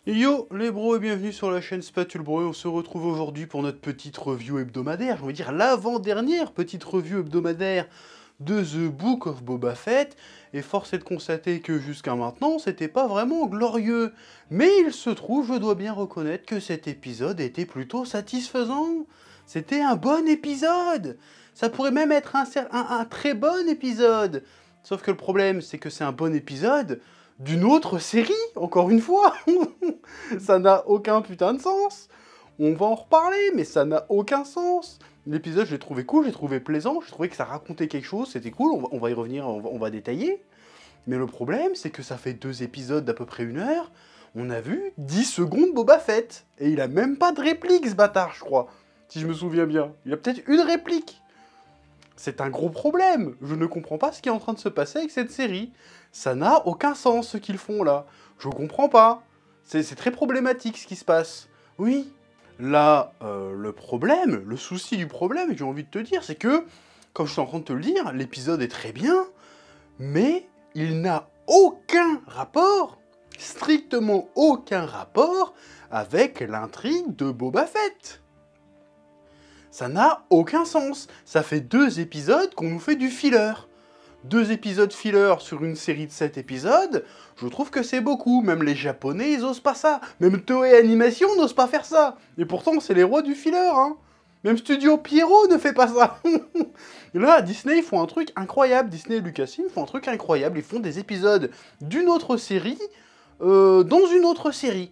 Yo les bros et bienvenue sur la chaîne Spatule Bro et on se retrouve aujourd'hui pour notre petite review hebdomadaire, j'ai envie de dire l'avant-dernière petite review hebdomadaire de The Book of Boba Fett, et force est de constater que jusqu'à maintenant c'était pas vraiment glorieux, mais il se trouve, je dois bien reconnaître que cet épisode était plutôt satisfaisant, c'était un bon épisode, ça pourrait même être un très bon épisode, sauf que le problème c'est que c'est un bon épisode d'une autre série, encore une fois. Ça n'a aucun putain de sens. On va en reparler, mais ça n'a aucun sens. L'épisode, je l'ai trouvé cool, j'ai trouvé plaisant, je trouvais que ça racontait quelque chose, c'était cool, on va y revenir, on va détailler. Mais le problème, c'est que ça fait 2 épisodes d'à peu près 1 heure, on a vu 10 secondes Boba Fett. Et il a même pas de réplique, ce bâtard, je crois. Si je me souviens bien. Il a peut-être une réplique. C'est un gros problème. Je ne comprends pas ce qui est en train de se passer avec cette série. Ça n'a aucun sens ce qu'ils font là. Je comprends pas. C'est très problématique ce qui se passe. Oui. Là, le problème, le souci du problème, j'ai envie de te dire, c'est que, comme je suis en train de te le dire, l'épisode est très bien, mais il n'a aucun rapport, strictement aucun rapport, avec l'intrigue de Boba Fett. Ça n'a aucun sens. Ça fait 2 épisodes qu'on nous fait du filler. 2 épisodes filler sur une série de 7 épisodes, je trouve que c'est beaucoup. Même les Japonais, ils osent pas ça. Même Toei Animation n'ose pas faire ça. Et pourtant, c'est les rois du filler, hein. Même Studio Pierrot ne fait pas ça. Et là, Disney, ils font un truc incroyable. Disney et Lucasfilm font un truc incroyable. Ils font des épisodes d'une autre série dans une autre série.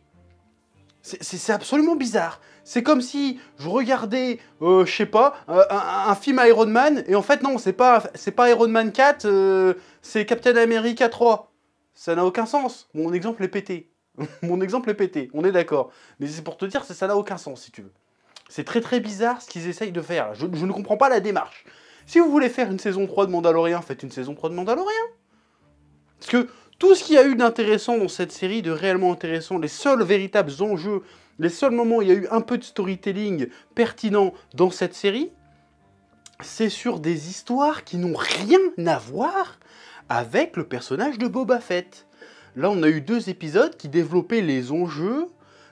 C'est absolument bizarre. C'est comme si je regardais, je sais pas, un film Iron Man, et en fait non, c'est pas Iron Man 4, c'est Captain America 3. Ça n'a aucun sens. Mon exemple est pété. Mon exemple est pété, on est d'accord. Mais c'est pour te dire que ça n'a aucun sens, si tu veux. C'est très très bizarre ce qu'ils essayent de faire. Je ne comprends pas la démarche. Si vous voulez faire une saison 3 de Mandalorian, faites une saison 3 de Mandalorian. Parce que tout ce qu'il y a eu d'intéressant dans cette série, de réellement intéressant, les seuls véritables enjeux, les seuls moments où il y a eu un peu de storytelling pertinent dans cette série, c'est sur des histoires qui n'ont rien à voir avec le personnage de Boba Fett. Là, on a eu 2 épisodes qui développaient les enjeux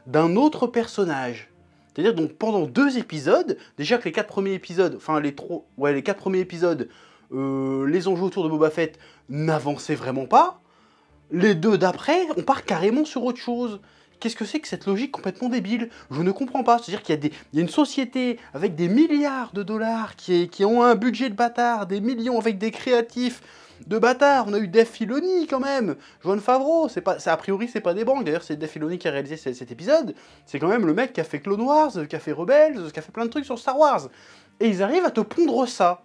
d'un autre personnage. C'est-à-dire, donc, pendant 2 épisodes, déjà que les 4 premiers épisodes, enfin, les 4 premiers épisodes, les enjeux autour de Boba Fett n'avançaient vraiment pas. Les 2 d'après, on part carrément sur autre chose. Qu'est-ce que c'est que cette logique complètement débile? Je ne comprends pas. C'est-à-dire qu'il y a une société avec des milliards de dollars qui ont un budget de bâtard, des millions avec des créatifs de bâtards. On a eu Dave Filoni quand même, Jon Favreau. A priori, c'est pas des banques. D'ailleurs, c'est Dave Filoni qui a réalisé cet épisode. C'est quand même le mec qui a fait Clone Wars, qui a fait Rebels, qui a fait plein de trucs sur Star Wars. Et ils arrivent à te pondre ça.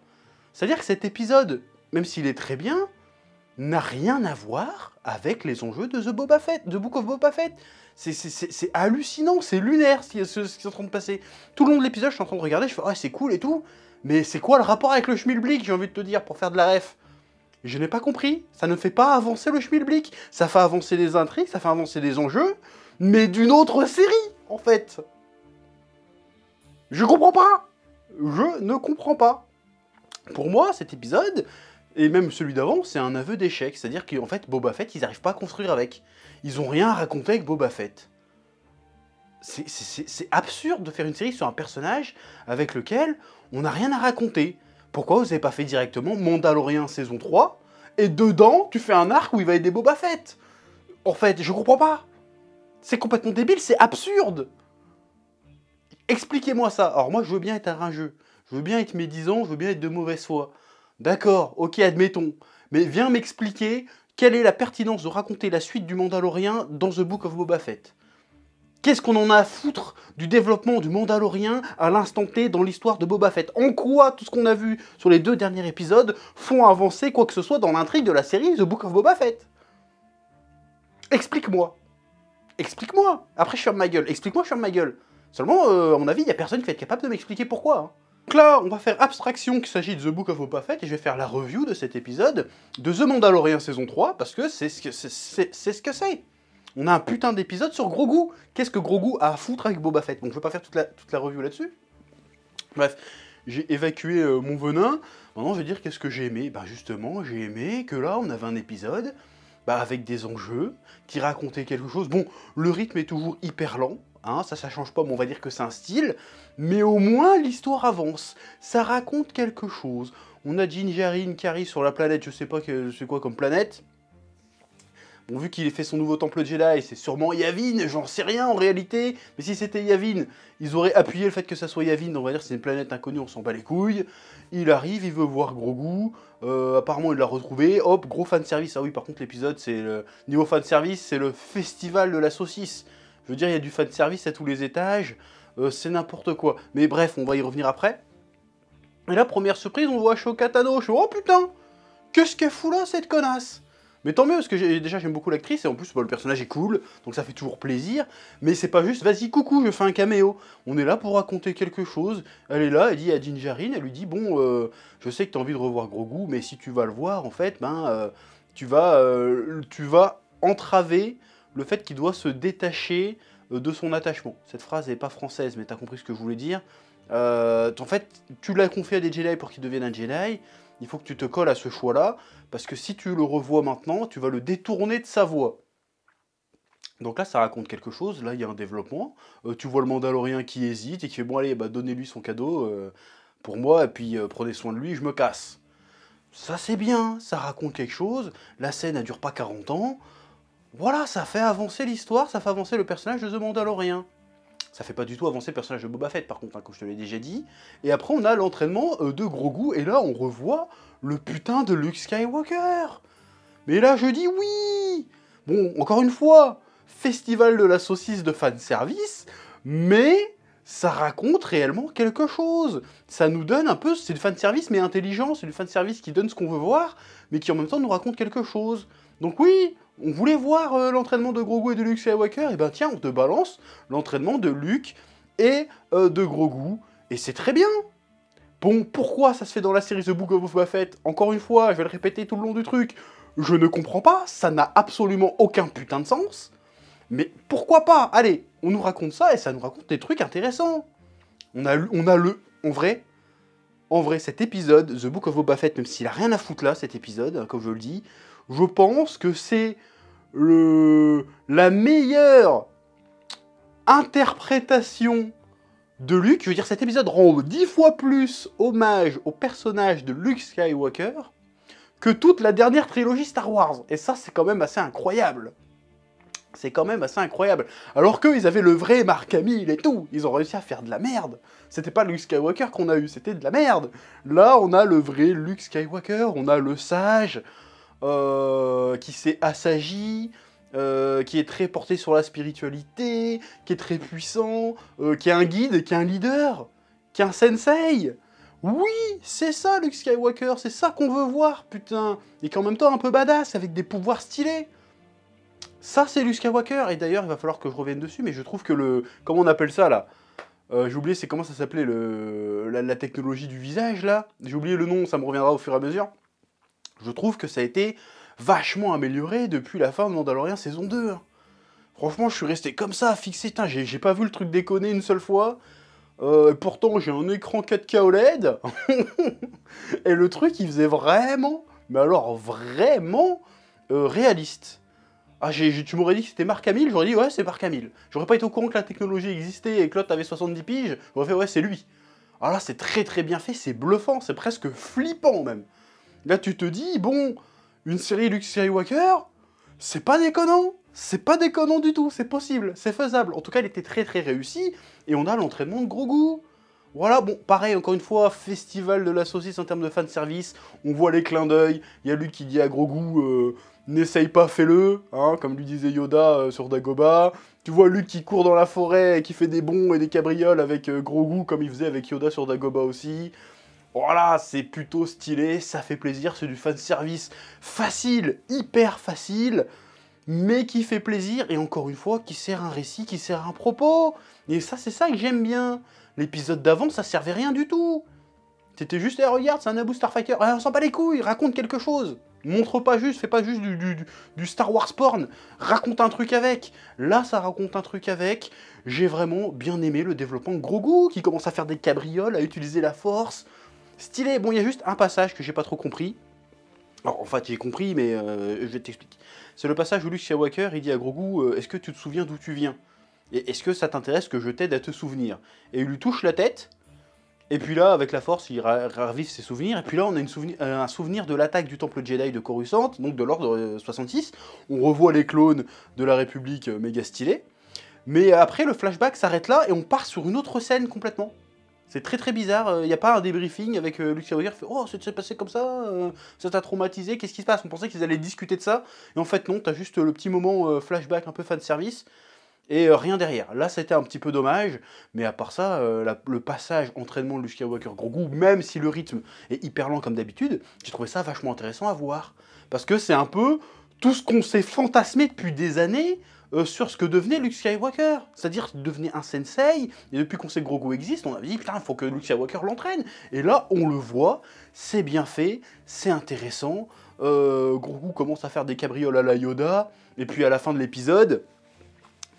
C'est-à-dire que cet épisode, même s'il est très bien, n'a rien à voir avec les enjeux de The Book of Boba Fett. C'est hallucinant, c'est lunaire ce qui est en train de passer. Tout le long de l'épisode, je suis en train de regarder, je fais « Ah, c'est cool et tout », mais c'est quoi le rapport avec le schmilblick, j'ai envie de te dire, pour faire de la ref? Je n'ai pas compris, ça ne fait pas avancer le schmilblick. Ça fait avancer des intrigues, ça fait avancer des enjeux, mais d'une autre série, en fait. Je comprends pas. Je ne comprends pas. Pour moi, cet épisode, et même celui d'avant, c'est un aveu d'échec. C'est-à-dire qu'en fait, Boba Fett, ils n'arrivent pas à construire avec. Ils ont rien à raconter avec Boba Fett. C'est absurde de faire une série sur un personnage avec lequel on n'a rien à raconter. Pourquoi vous n'avez pas fait directement Mandalorian saison 3, et dedans, tu fais un arc où il va aider Boba Fett? En fait, je comprends pas. C'est complètement débile, c'est absurde. Expliquez-moi ça. Alors moi, je veux bien être un rageux. Je veux bien être médisant, je veux bien être de mauvaise foi. D'accord, ok, admettons. Mais viens m'expliquer quelle est la pertinence de raconter la suite du Mandalorien dans The Book of Boba Fett. Qu'est-ce qu'on en a à foutre du développement du Mandalorien à l'instant T dans l'histoire de Boba Fett? En quoi tout ce qu'on a vu sur les 2 derniers épisodes font avancer quoi que ce soit dans l'intrigue de la série The Book of Boba Fett? Explique-moi. Explique-moi. Après, je ferme ma gueule. Explique-moi, je ferme ma gueule. Seulement, à mon avis, il n'y a personne qui va être capable de m'expliquer pourquoi. Hein. Donc là, on va faire abstraction qu'il s'agit de The Book of Boba Fett, et je vais faire la review de cet épisode de The Mandalorian saison 3, parce que c'est ce que c'est. On a un putain d'épisode sur Grogu. Qu'est-ce que Grogu a à foutre avec Boba Fett? Donc je vais pas faire toute la review là-dessus. Bref, j'ai évacué mon venin. Maintenant, je vais dire qu'est-ce que j'ai aimé. Ben justement, j'ai aimé que là, on avait un épisode avec des enjeux, qui racontait quelque chose. Bon, le rythme est toujours hyper lent, hein, ça change pas, mais on va dire que c'est un style, mais au moins l'histoire avance, ça raconte quelque chose. On a Jinjarin qui arrive sur la planète, je sais pas c'est quoi comme planète. Bon, vu qu'il ait fait son nouveau temple Jedi, c'est sûrement Yavin, j'en sais rien en réalité. Mais si c'était Yavin, ils auraient appuyé le fait que ça soit Yavin, on va dire que c'est une planète inconnue, on s'en bat les couilles. Il arrive, il veut voir Grogu, apparemment il l'a retrouvé, hop, gros fanservice. Ah oui, par contre l'épisode, c'est le niveau fanservice, c'est le festival de la saucisse. Je veux dire, il y a du fanservice à tous les étages, c'est n'importe quoi. Mais bref, on va y revenir après. Et là, première surprise, on voit Ahsoka Tano. Je suis, oh putain, qu'est-ce qu'elle fout là, cette connasse? Mais tant mieux, parce que déjà j'aime beaucoup l'actrice, et en plus le personnage est cool, donc ça fait toujours plaisir. Mais c'est pas juste, vas-y coucou, je fais un caméo. On est là pour raconter quelque chose. Elle est là, elle dit à Jinjarin, elle lui dit, bon, je sais que t'as envie de revoir Grogu, mais si tu vas le voir, en fait, tu vas entraver le fait qu'il doit se détacher de son attachement. Cette phrase n'est pas française, mais t'as compris ce que je voulais dire. En fait, tu l'as confié à des Jedi pour qu'ils deviennent un Jedi. Il faut que tu te colles à ce choix-là, parce que si tu le revois maintenant, tu vas le détourner de sa voix. Donc là, ça raconte quelque chose, là, il y a un développement. Tu vois le Mandalorien qui hésite et qui fait, bon allez, donnez-lui son cadeau pour moi, et puis prenez soin de lui, je me casse. Ça c'est bien, ça raconte quelque chose, la scène ne dure pas 40 ans. Voilà, ça fait avancer l'histoire, ça fait avancer le personnage de The Mandalorian. Ça fait pas du tout avancer le personnage de Boba Fett, par contre, hein, comme je te l'ai déjà dit. Et après, on a l'entraînement de Grogu, et là, on revoit le putain de Luke Skywalker. Mais là, je dis oui. Bon, encore une fois, festival de la saucisse de fanservice, mais ça raconte réellement quelque chose. Ça nous donne un peu, c'est du fanservice, mais intelligent, c'est du fanservice qui donne ce qu'on veut voir, mais qui en même temps nous raconte quelque chose. Donc oui, on voulait voir l'entraînement de Grogu et de Luke Skywalker, et ben tiens, on te balance l'entraînement de Luke et de Grogu, et c'est très bien. Bon, pourquoi ça se fait dans la série The Book of Boba Fett? Encore une fois, je vais le répéter tout le long du truc, je ne comprends pas, ça n'a absolument aucun putain de sens, mais pourquoi pas? Allez, on nous raconte ça, et ça nous raconte des trucs intéressants. En vrai, cet épisode, The Book of Boba Fett, même s'il a rien à foutre là, cet épisode, hein, comme je le dis, je pense que c'est la meilleure interprétation de Luke. Je veux dire, cet épisode rend 10 fois plus hommage au personnage de Luke Skywalker que toute la dernière trilogie Star Wars. Et ça, c'est quand même assez incroyable. C'est quand même assez incroyable. Alors qu'eux, ils avaient le vrai Mark Hamill et tout. Ils ont réussi à faire de la merde. C'était pas Luke Skywalker qu'on a eu, c'était de la merde. Là, on a le vrai Luke Skywalker, on a le sage, qui s'est assagi, qui est très porté sur la spiritualité, qui est très puissant, qui est un guide, qui est un leader, qui est un sensei. Oui, c'est ça Luke Skywalker, c'est ça qu'on veut voir, putain. Et qui est en même temps un peu badass, avec des pouvoirs stylés. Ça, c'est Luke Skywalker, et d'ailleurs, il va falloir que je revienne dessus, mais je trouve que le... Comment on appelle ça, là? J'ai oublié, c'est comment ça s'appelait, la technologie du visage, là? J'ai oublié le nom, ça me reviendra au fur et à mesure. Je trouve que ça a été vachement amélioré depuis la fin de Mandalorian saison 2. Hein. Franchement, je suis resté comme ça, fixé. J'ai pas vu le truc déconner une seule fois. Pourtant, j'ai un écran 4K OLED. Et le truc, il faisait vraiment, mais alors vraiment, réaliste. Ah, tu m'aurais dit que c'était Mark Hamill, j'aurais dit ouais, c'est Mark Hamill. J'aurais pas été au courant que la technologie existait et que l'autre avait 70 piges, j'aurais fait ouais, c'est lui. Alors là, c'est très très bien fait, c'est bluffant, c'est presque flippant même. Là, tu te dis, bon, une série Luke Skywalker, c'est pas déconnant du tout, c'est possible, c'est faisable. En tout cas, elle était très très réussie, et on a l'entraînement de Grogu. Voilà, bon, pareil, encore une fois, festival de la saucisse en termes de fanservice, on voit les clins d'œil, il y a lui qui dit à Grogu, n'essaye pas, fais-le, hein, comme lui disait Yoda sur Dagobah. Tu vois Luke qui court dans la forêt et qui fait des bonds et des cabrioles avec Grogu, comme il faisait avec Yoda sur Dagobah aussi. Voilà, c'est plutôt stylé, ça fait plaisir, c'est du fanservice facile, hyper facile, mais qui fait plaisir, et encore une fois, qui sert un récit, qui sert un propos. Et ça, c'est ça que j'aime bien. L'épisode d'avant, ça servait rien du tout. C'était juste, hey, regarde, c'est un Naboo Starfighter. Ah, on s'en bat les couilles, raconte quelque chose. Montre pas juste, fais pas juste du Star Wars porn. Raconte un truc avec. Là, ça raconte un truc avec. J'ai vraiment bien aimé le développement de Grogu, qui commence à faire des cabrioles, à utiliser la force. Stylé. Bon, il y a juste un passage que j'ai pas trop compris. Alors, en fait, j'ai compris, mais je vais t'expliquer. C'est le passage où Luke Skywalker, il dit à Grogu, est-ce que tu te souviens d'où tu viens? Et est-ce que ça t'intéresse que je t'aide à te souvenir? Et il lui touche la tête, et puis là, avec la force, il ravive ses souvenirs, et puis là, on a un souvenir de l'attaque du temple Jedi de Coruscant, donc de l'ordre 66. On revoit les clones de la République méga stylés. Mais après, le flashback s'arrête là, et on part sur une autre scène complètement. C'est très très bizarre, il n'y a pas un débriefing avec Luke Skywalker qui fait «Oh, ça s'est passé comme ça t'a traumatisé, qu'est-ce qui se passe?» On pensait qu'ils allaient discuter de ça, et en fait non, t'as juste le petit moment flashback un peu fanservice, et rien derrière. Là, c'était un petit peu dommage, mais à part ça, le passage entraînement de Luke Skywalker Grogu, même si le rythme est hyper lent comme d'habitude, j'ai trouvé ça vachement intéressant à voir. Parce que c'est un peu tout ce qu'on s'est fantasmé depuis des années sur ce que devenait Luke Skywalker. C'est-à-dire qu'il devenait un sensei, et depuis qu'on sait que Grogu existe, on a dit putain, il faut que Luke Skywalker l'entraîne. Et là, on le voit, c'est bien fait, c'est intéressant. Grogu commence à faire des cabrioles à la Yoda, et puis à la fin de l'épisode,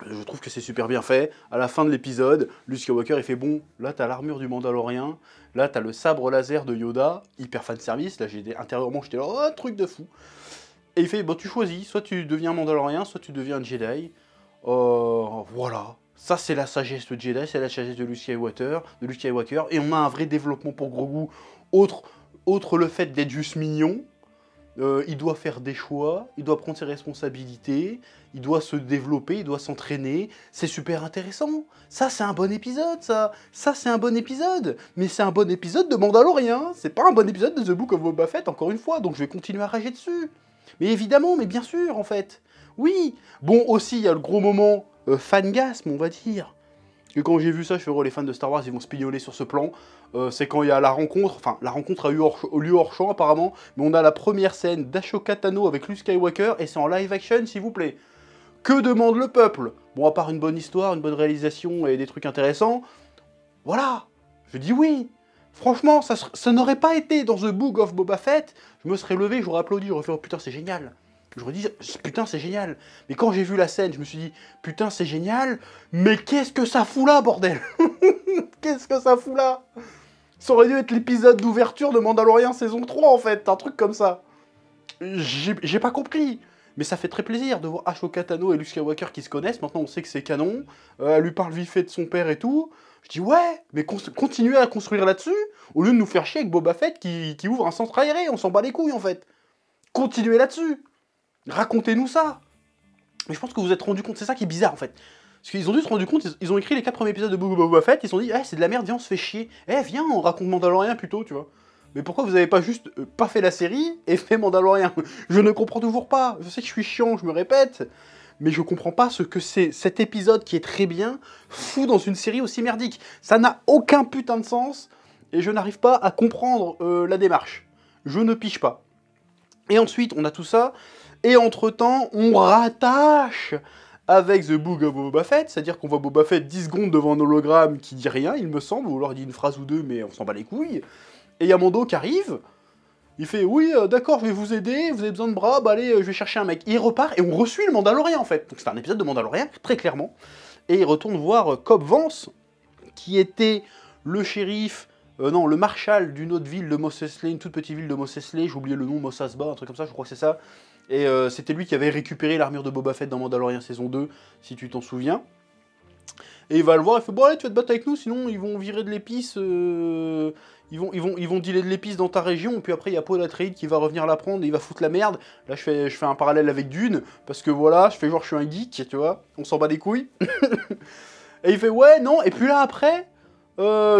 je trouve que c'est super bien fait. À la fin de l'épisode, Luke Skywalker, il fait bon, là t'as l'armure du Mandalorien, là t'as le sabre laser de Yoda, hyper fan service. Là intérieurement j'étais là, oh truc de fou. Et il fait bon, tu choisis, soit tu deviens Mandalorien, soit tu deviens un Jedi. Voilà. Ça c'est la sagesse de Jedi, c'est la sagesse de Luke Skywalker, et on a un vrai développement pour Grogu, autre le fait d'être juste mignon. Il doit faire des choix, il doit prendre ses responsabilités, il doit se développer, il doit s'entraîner. C'est super intéressant. Ça, c'est un bon épisode, ça. Ça, c'est un bon épisode. Mais c'est un bon épisode de Mandalorian. C'est pas un bon épisode de The Book of Boba Fett, encore une fois. Donc je vais continuer à rager dessus. Mais évidemment, mais bien sûr, en fait. Oui. Bon, aussi, il y a le gros moment fangasme, on va dire. Et quand j'ai vu ça, je fais, oh, les fans de Star Wars, ils vont se pignoler sur ce plan. C'est quand il y a la rencontre, enfin, la rencontre a eu lieu hors champ, apparemment, mais on a la première scène d'Ashoka Tano avec Luke Skywalker, et c'est en live action, s'il vous plaît. Que demande le peuple? Bon, à part une bonne histoire, une bonne réalisation et des trucs intéressants, voilà, je dis oui. Franchement, ça n'aurait pas été dans The Book of Boba Fett, je me serais levé, j'aurais applaudi, j'aurais fait, oh putain, c'est génial. J'aurais dit, putain, c'est génial. Mais quand j'ai vu la scène, je me suis dit, putain, c'est génial, mais qu'est-ce que ça fout là, bordel? Qu'est-ce que ça fout là? Ça aurait dû être l'épisode d'ouverture de Mandalorian saison 3, en fait, un truc comme ça. J'ai pas compris. Mais ça fait très plaisir de voir Ashoka Tano et Luke Skywalker qui se connaissent. Maintenant, on sait que c'est canon. Elle lui parle vite fait de son père et tout. Je dis, ouais, mais continuez à construire là-dessus, au lieu de nous faire chier avec Boba Fett qui ouvre un centre aéré. On s'en bat les couilles, en fait. Continuez là-dessus. Racontez-nous ça. Mais je pense que vous vous êtes rendu compte, c'est ça qui est bizarre en fait. Parce qu'ils ont dû se rendre compte, ils ont écrit les 4 premiers épisodes de Boba Fett, ils se sont dit, c'est de la merde, viens on se fait chier. Viens on raconte Mandalorian plutôt, tu vois. Mais pourquoi vous avez pas juste pas fait la série et fait Mandalorian? Je ne comprends toujours pas. Je sais que je suis chiant, je me répète, mais je comprends pas ce que c'est cet épisode qui est très bien fout dans une série aussi merdique. Ça n'a aucun putain de sens et je n'arrive pas à comprendre la démarche. Je ne piche pas. Et ensuite, on a tout ça. Et entre-temps, on rattache avec The Book of Boba Fett, c'est-à-dire qu'on voit Boba Fett 10 secondes devant un hologramme qui dit rien, il me semble, ou alors il dit une phrase ou deux, mais on s'en bat les couilles. Et il y a Mando qui arrive, il fait « Oui, d'accord, je vais vous aider, vous avez besoin de bras, bah allez, je vais chercher un mec. » Il repart, et on reçoit le Mandalorian, en fait. Donc c'est un épisode de Mandalorian, très clairement. Et il retourne voir Cobb Vance, qui était le shérif... non, le marshal d'une autre ville de Mos Eisley, une toute petite ville de Mos Eisley, j'ai oublié le nom, Mos Asba, un truc comme ça, je crois que c'est ça. Et c'était lui qui avait récupéré l'armure de Boba Fett dans Mandalorian saison 2, si tu t'en souviens. Et il va le voir, il fait bon allez, tu vas te battre avec nous, sinon ils vont virer de l'épice, ils vont dealer de l'épice dans ta région, et puis après il y a Paul Atreides qui va revenir la prendre et il va foutre la merde. Là je fais un parallèle avec Dune, parce que voilà, je fais genre je suis un geek, tu vois, on s'en bat des couilles. Et il fait ouais, non, et puis là après...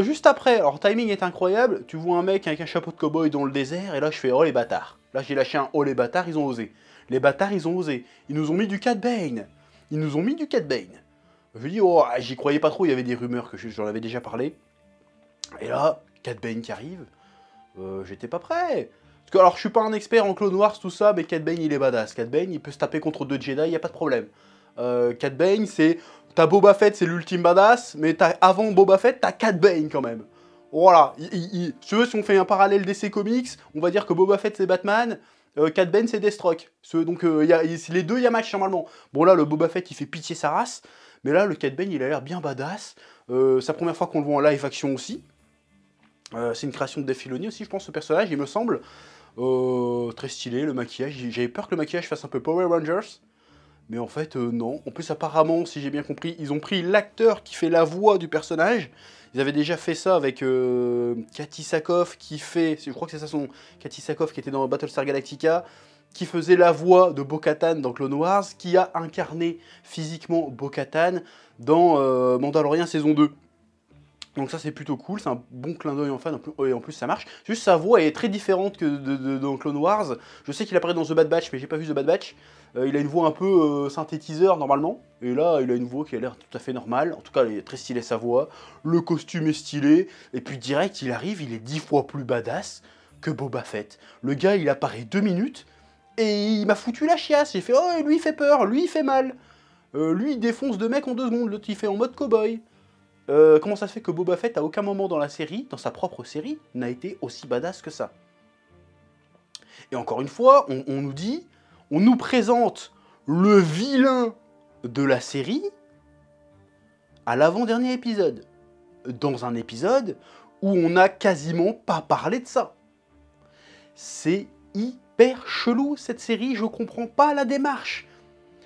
juste après, alors le timing est incroyable, tu vois un mec avec un chapeau de cow-boy dans le désert, et là je fais oh les bâtards. Là j'ai lâché un oh les bâtards, ils ont osé. Les bâtards ils ont osé. Ils nous ont mis du Cad Bane. Ils nous ont mis du Cad Bane. Je dis oh j'y croyais pas trop, il y avait des rumeurs que j'en avais déjà parlé. Et là, Cad Bane qui arrive, j'étais pas prêt. Parce que alors je suis pas un expert en Clone Wars tout ça, mais Cad Bane il est badass. Cad Bane il peut se taper contre 2 Jedi, y a pas de problème. Cad Bane c'est... T'as Boba Fett, c'est l'ultime badass, mais avant Boba Fett, t'as Cad Bane quand même. Voilà, si tu veux, si on fait un parallèle DC Comics, on va dire que Boba Fett c'est Batman, Cad Bane c'est Deathstroke. Donc les deux, il y a match normalement. Bon là, le Boba Fett il fait pitié sa race, mais là, le Cad Bane il a l'air bien badass. C'est la première fois qu'on le voit en live action aussi. C'est une création de Dave Filoni aussi, je pense, ce personnage, il me semble. Très stylé, le maquillage. J'avais peur que le maquillage fasse un peu Power Rangers. Mais en fait, non. En plus, apparemment, si j'ai bien compris, ils ont pris l'acteur qui fait la voix du personnage. Ils avaient déjà fait ça avec Katee Sackhoff, qui fait... Je crois que c'est ça son... Katee Sackhoff, qui était dans Battlestar Galactica, qui faisait la voix de Bo-Katan dans Clone Wars, qui a incarné physiquement Bo-Katan dans Mandalorian saison 2. Donc ça c'est plutôt cool, c'est un bon clin d'œil en fan, et en plus ça marche. Juste sa voix est très différente que dans Clone Wars. Je sais qu'il apparaît dans The Bad Batch, mais j'ai pas vu The Bad Batch. Il a une voix un peu synthétiseur normalement, et là il a une voix qui a l'air tout à fait normale. En tout cas, elle est très stylée sa voix, le costume est stylé, et puis direct il arrive, il est 10 fois plus badass que Boba Fett. Le gars il apparaît 2 minutes, et il m'a foutu la chiasse. J'ai fait, oh lui il fait peur, lui il fait mal. Lui il défonce 2 mecs en 2 secondes, l'autre il fait en mode cowboy. Comment ça se fait que Boba Fett, à aucun moment dans la série, dans sa propre série, n'a été aussi badass que ça? Et encore une fois, on nous dit, on nous présente le vilain de la série à l'avant-dernier épisode. Dans un épisode où on n'a quasiment pas parlé de ça. C'est hyper chelou cette série, je comprends pas la démarche.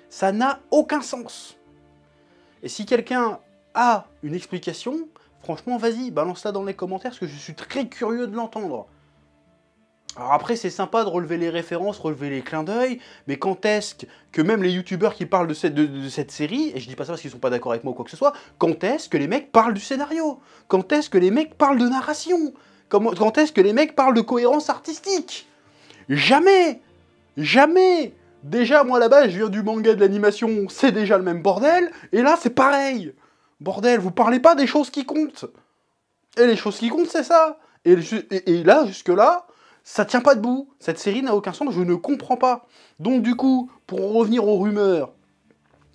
Ça n'a aucun sens. Et si quelqu'un a une explication, franchement, vas-y, balance-la dans les commentaires, parce que je suis très curieux de l'entendre. Alors après, c'est sympa de relever les références, relever les clins d'œil, mais quand est-ce que même les youtubeurs qui parlent de cette série, et je dis pas ça parce qu'ils sont pas d'accord avec moi ou quoi que ce soit, quand est-ce que les mecs parlent du scénario? Quand est-ce que les mecs parlent de narration? Quand est-ce que les mecs parlent de cohérence artistique? Jamais! Jamais! Déjà, moi là-bas, je viens du manga de l'animation, c'est déjà le même bordel, et là, c'est pareil! Bordel, vous parlez pas des choses qui comptent. Et les choses qui comptent, c'est ça. Et là, jusque-là, ça tient pas debout. Cette série n'a aucun sens, je ne comprends pas. Donc du coup, pour revenir aux rumeurs,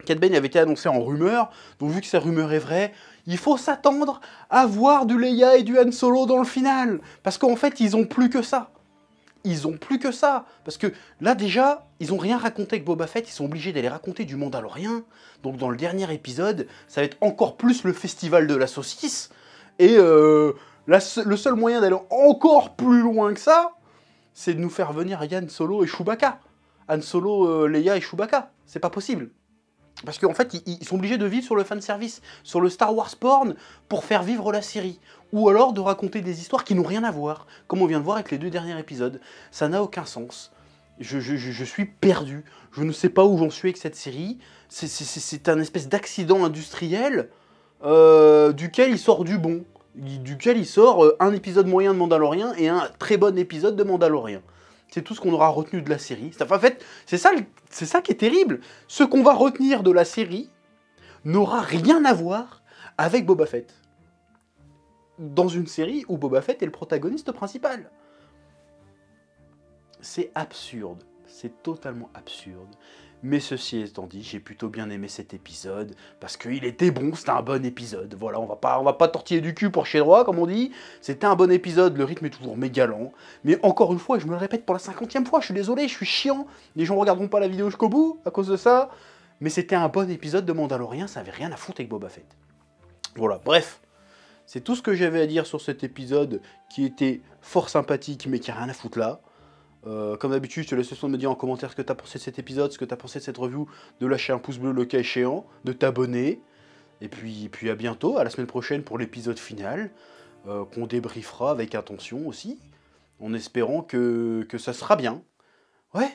Cad Bane avait été annoncé en rumeur, donc vu que cette rumeur est vraie, il faut s'attendre à voir du Leia et du Han Solo dans le final. Parce qu'en fait, ils ont plus que ça. Ils ont plus que ça. Parce que là, déjà, ils ont rien raconté avec Boba Fett, ils sont obligés d'aller raconter du Mandalorien. Donc dans le dernier épisode, ça va être encore plus le festival de la saucisse. Et le seul moyen d'aller encore plus loin que ça, c'est de nous faire venir Han Solo et Chewbacca. Han Solo, Leia et Chewbacca. C'est pas possible. Parce qu'en fait, ils sont obligés de vivre sur le fanservice, sur le Star Wars porn, pour faire vivre la série. Ou alors de raconter des histoires qui n'ont rien à voir, comme on vient de voir avec les 2 derniers épisodes. Ça n'a aucun sens. Je suis perdu. Je ne sais pas où j'en suis avec cette série. C'est un espèce d'accident industriel duquel il sort du bon. Duquel il sort un épisode moyen de Mandalorian et un très bon épisode de Mandalorian. C'est tout ce qu'on aura retenu de la série. En fait, c'est ça qui est terrible. Ce qu'on va retenir de la série n'aura rien à voir avec Boba Fett. Dans une série où Boba Fett est le protagoniste principal. C'est absurde. C'est totalement absurde. Mais ceci étant dit, j'ai plutôt bien aimé cet épisode, parce qu'il était bon, c'était un bon épisode. Voilà, on va pas tortiller du cul pour chier droit, comme on dit. C'était un bon épisode, le rythme est toujours méga lent. Mais encore une fois, je me le répète pour la 50e fois, je suis désolé, je suis chiant. Les gens regarderont pas la vidéo jusqu'au bout, à cause de ça. Mais c'était un bon épisode de Mandalorian, ça avait rien à foutre avec Boba Fett. Voilà, bref. C'est tout ce que j'avais à dire sur cet épisode, qui était fort sympathique, mais qui a rien à foutre là. Comme d'habitude, je te laisse le soin de me dire en commentaire ce que tu as pensé de cet épisode, ce que tu as pensé de cette review, de lâcher un pouce bleu le cas échéant, de t'abonner. Et puis à bientôt, à la semaine prochaine pour l'épisode final, qu'on débriefera avec attention aussi, en espérant que ça sera bien. Ouais,